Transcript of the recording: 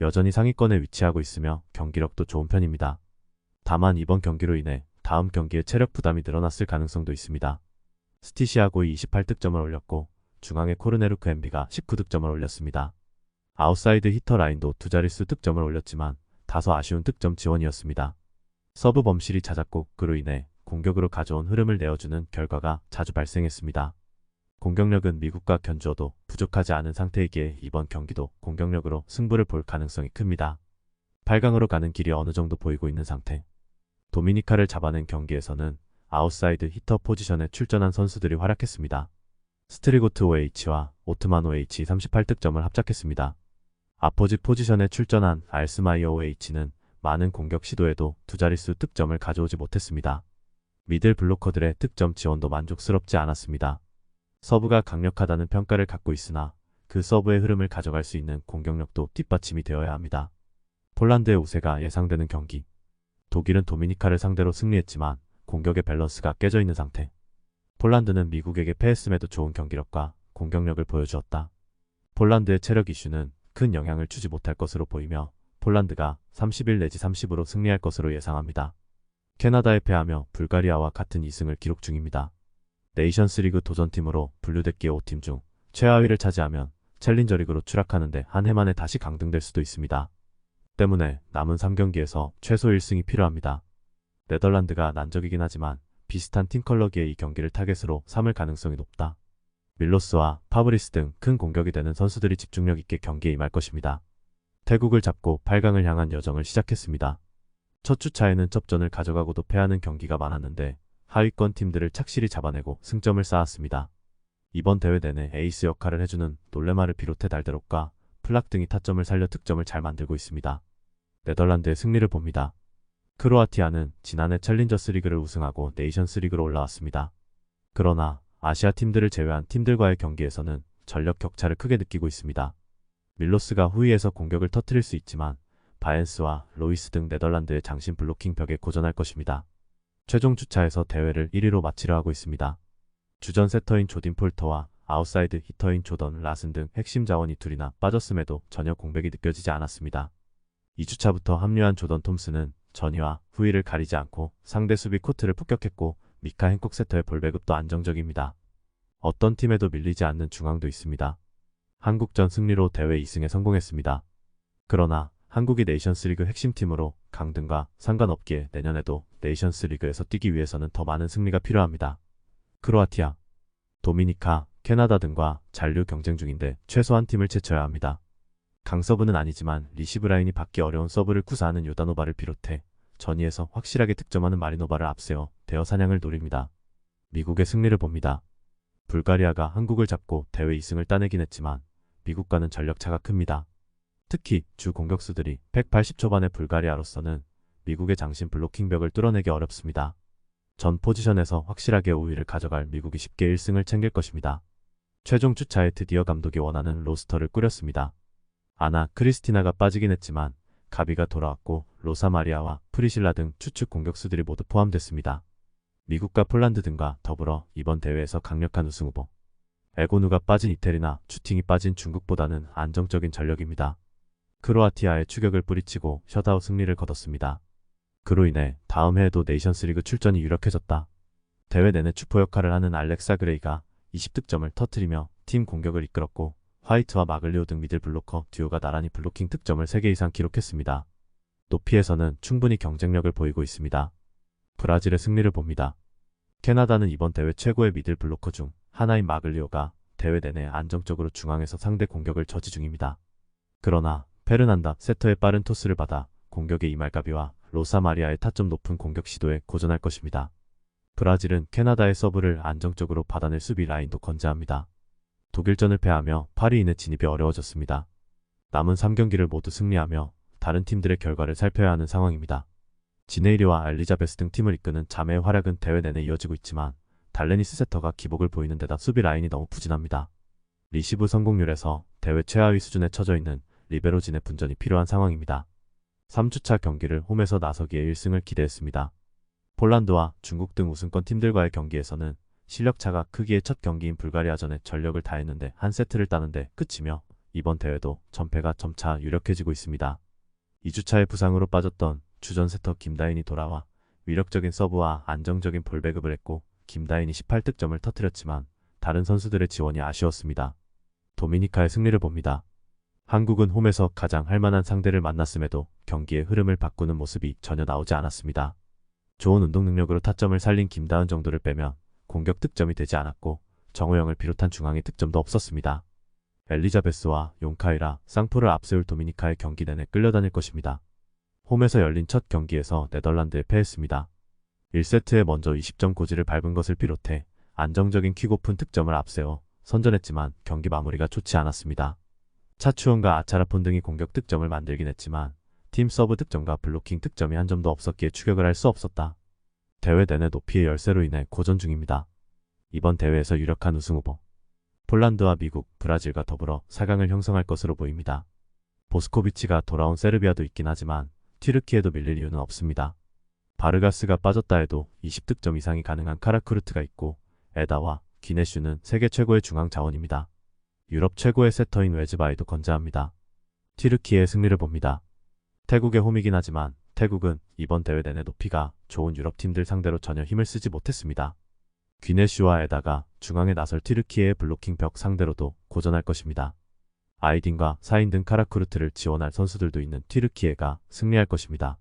여전히 상위권에 위치하고 있으며 경기력도 좋은 편입니다. 다만 이번 경기로 인해 다음 경기에 체력 부담이 늘어났을 가능성도 있습니다. 스티시아고이 28득점을 올렸고 중앙의 코르네루크 엠비가 19득점을 올렸습니다. 아웃사이드 히터 라인도 두 자릿수 득점을 올렸지만 다소 아쉬운 득점 지원이었습니다. 서브 범실이 잦았고 그로 인해 공격으로 가져온 흐름을 내어주는 결과가 자주 발생했습니다. 공격력은 미국과 견주어도 부족하지 않은 상태이기에 이번 경기도 공격력으로 승부를 볼 가능성이 큽니다. 8강으로 가는 길이 어느 정도 보이고 있는 상태. 도미니카를 잡아낸 경기에서는 아웃사이드 히터 포지션에 출전한 선수들이 활약했습니다. 스트리고트 OH와 오트만 OH 38득점을 합작했습니다. 아포지 포지션에 출전한 알스마이어 OH는 많은 공격 시도에도 두 자릿수 득점을 가져오지 못했습니다. 미들 블로커들의 득점 지원도 만족스럽지 않았습니다. 서브가 강력하다는 평가를 갖고 있으나 그 서브의 흐름을 가져갈 수 있는 공격력도 뒷받침이 되어야 합니다. 폴란드의 우세가 예상되는 경기. 독일은 도미니카를 상대로 승리했지만 공격의 밸런스가 깨져 있는 상태. 폴란드는 미국에게 패했음에도 좋은 경기력과 공격력을 보여주었다. 폴란드의 체력 이슈는 큰 영향을 주지 못할 것으로 보이며 폴란드가 31 내지 30으로 승리할 것으로 예상합니다. 캐나다에 패하며 불가리아와 같은 2승을 기록 중입니다. 네이션스리그 도전팀으로 분류됐기에 5팀 중 최하위를 차지하면 챌린저리그로 추락하는데 한 해 만에 다시 강등될 수도 있습니다. 때문에 남은 3경기에서 최소 1승이 필요합니다. 네덜란드가 난적이긴 하지만 비슷한 팀 컬러기에 이 경기를 타겟으로 삼을 가능성이 높다. 밀로스와 파브리스 등 큰 공격이 되는 선수들이 집중력 있게 경기에 임할 것입니다. 태국을 잡고 8강을 향한 여정을 시작했습니다. 첫 주차에는 접전을 가져가고도 패하는 경기가 많았는데 하위권 팀들을 착실히 잡아내고 승점을 쌓았습니다. 이번 대회 내내 에이스 역할을 해주는 놀레마를 비롯해 달데롯과 플락 등이 타점을 살려 득점을 잘 만들고 있습니다. 네덜란드의 승리를 봅니다. 크로아티아는 지난해 챌린저스 리그를 우승하고 네이션스 리그로 올라왔습니다. 그러나 아시아 팀들을 제외한 팀들과의 경기에서는 전력 격차를 크게 느끼고 있습니다. 밀로스가 후위에서 공격을 터뜨릴 수 있지만 바엔스와 로이스 등 네덜란드의 장신 블로킹 벽에 고전할 것입니다. 최종 주차에서 대회를 1위로 마치려 하고 있습니다. 주전 세터인 조딘 폴터와 아웃사이드 히터인 조던 라슨 등 핵심 자원이 둘이나 빠졌음에도 전혀 공백이 느껴지지 않았습니다. 2주차부터 합류한 조던 톰슨은 전위와 후위를 가리지 않고 상대 수비 코트를 폭격했고 미카 행콕 세터의 볼 배급도 안정적입니다. 어떤 팀에도 밀리지 않는 중앙도 있습니다. 한국전 승리로 대회 2승에 성공했습니다. 그러나 한국이 네이션스리그 핵심팀으로 강등과 상관없기에 내년에도 네이션스리그에서 뛰기 위해서는 더 많은 승리가 필요합니다. 크로아티아, 도미니카, 캐나다 등과 잔류 경쟁 중인데 최소한 팀을 제쳐야 합니다. 강서브는 아니지만 리시브 라인이 받기 어려운 서브를 구사하는 요다노바를 비롯해 전위에서 확실하게 득점하는 마리노바를 앞세워 대여 사냥을 노립니다. 미국의 승리를 봅니다. 불가리아가 한국을 잡고 대회 2승을 따내긴 했지만 미국과는 전력차가 큽니다. 특히 주 공격수들이 180 초반의 불가리아로서는 미국의 장신 블로킹벽을 뚫어내기 어렵습니다. 전 포지션에서 확실하게 우위를 가져갈 미국이 쉽게 1승을 챙길 것입니다. 최종 주차에 드디어 감독이 원하는 로스터를 꾸렸습니다. 아나 크리스티나가 빠지긴 했지만 가비가 돌아왔고 로사 마리아와 프리실라 등 추측 공격수들이 모두 포함됐습니다. 미국과 폴란드 등과 더불어 이번 대회에서 강력한 우승 후보. 에고누가 빠진 이태리나 추팅이 빠진 중국보다는 안정적인 전력입니다. 크로아티아의 추격을 뿌리치고 셧아웃 승리를 거뒀습니다. 그로 인해 다음 해에도 네이션스리그 출전이 유력해졌다. 대회 내내 주포 역할을 하는 알렉사 그레이가 20득점을 터뜨리며 팀 공격을 이끌었고 화이트와 마글리오 등 미들 블로커 듀오가 나란히 블로킹 득점을 3개 이상 기록했습니다. 높이에서는 충분히 경쟁력을 보이고 있습니다. 브라질의 승리를 봅니다. 캐나다는 이번 대회 최고의 미들 블로커 중 하나인 마글리오가 대회 내내 안정적으로 중앙에서 상대 공격을 저지 중입니다. 그러나 페르난다 세터의 빠른 토스를 받아 공격에 임할 가비와 로사 마리아의 타점 높은 공격 시도에 고전할 것입니다. 브라질은 캐나다의 서브를 안정적으로 받아낼 수비 라인도 건재합니다. 독일전을 패하며 8위인의 진입이 어려워졌습니다. 남은 3경기를 모두 승리하며 다른 팀들의 결과를 살펴야 하는 상황입니다. 지네이리와 알리자베스 등 팀을 이끄는 자매의 활약은 대회 내내 이어지고 있지만 달레니스 세터가 기복을 보이는 데다 수비 라인이 너무 부진합니다. 리시브 성공률에서 대회 최하위 수준에 처져 있는 리베로진의 분전이 필요한 상황입니다. 3주차 경기를 홈에서 나서기에 1승을 기대했습니다. 폴란드와 중국 등 우승권 팀들과의 경기에서는 실력차가 크기에 첫 경기인 불가리아전에 전력을 다했는데 한 세트를 따는데 끝이며 이번 대회도 전패가 점차 유력해지고 있습니다. 2주차의 부상으로 빠졌던 주전 세터 김다인이 돌아와 위력적인 서브와 안정적인 볼 배급을 했고 김다인이 18득점을 터뜨렸지만 다른 선수들의 지원이 아쉬웠습니다. 도미니카의 승리를 봅니다. 한국은 홈에서 가장 할만한 상대를 만났음에도 경기의 흐름을 바꾸는 모습이 전혀 나오지 않았습니다. 좋은 운동 능력으로 타점을 살린 김다은 정도를 빼면 공격 득점이 되지 않았고 정우영을 비롯한 중앙의 득점도 없었습니다. 엘리자베스와 용카이라 쌍포를 앞세울 도미니카의 경기 내내 끌려다닐 것입니다. 홈에서 열린 첫 경기에서 네덜란드에 패했습니다. 1세트에 먼저 20점 고지를 밟은 것을 비롯해 안정적인 킥오픈 득점을 앞세워 선전했지만 경기 마무리가 좋지 않았습니다. 차추원과 아차라폰 등이 공격 득점을 만들긴 했지만 팀 서브 득점과 블로킹 득점이 한 점도 없었기에 추격을 할 수 없었다. 대회 내내 높이의 열세로 인해 고전 중입니다. 이번 대회에서 유력한 우승 후보 폴란드와 미국, 브라질과 더불어 4강을 형성할 것으로 보입니다. 보스코비치가 돌아온 세르비아도 있긴 하지만 튀르키에도 밀릴 이유는 없습니다. 바르가스가 빠졌다 해도 20득점 이상이 가능한 카라쿠르트가 있고 에다와 기네슈는 세계 최고의 중앙 자원입니다. 유럽 최고의 세터인 웨즈바이도 건재합니다. 튀르키예의 승리를 봅니다. 태국의 홈이긴 하지만 태국은 이번 대회 내내 높이가 좋은 유럽 팀들 상대로 전혀 힘을 쓰지 못했습니다. 귀네슈와 에다가 중앙에 나설 튀르키예의 블로킹 벽 상대로도 고전할 것입니다. 아이딘과 사인 등 카라쿠르트를 지원할 선수들도 있는 튀르키예가 승리할 것입니다.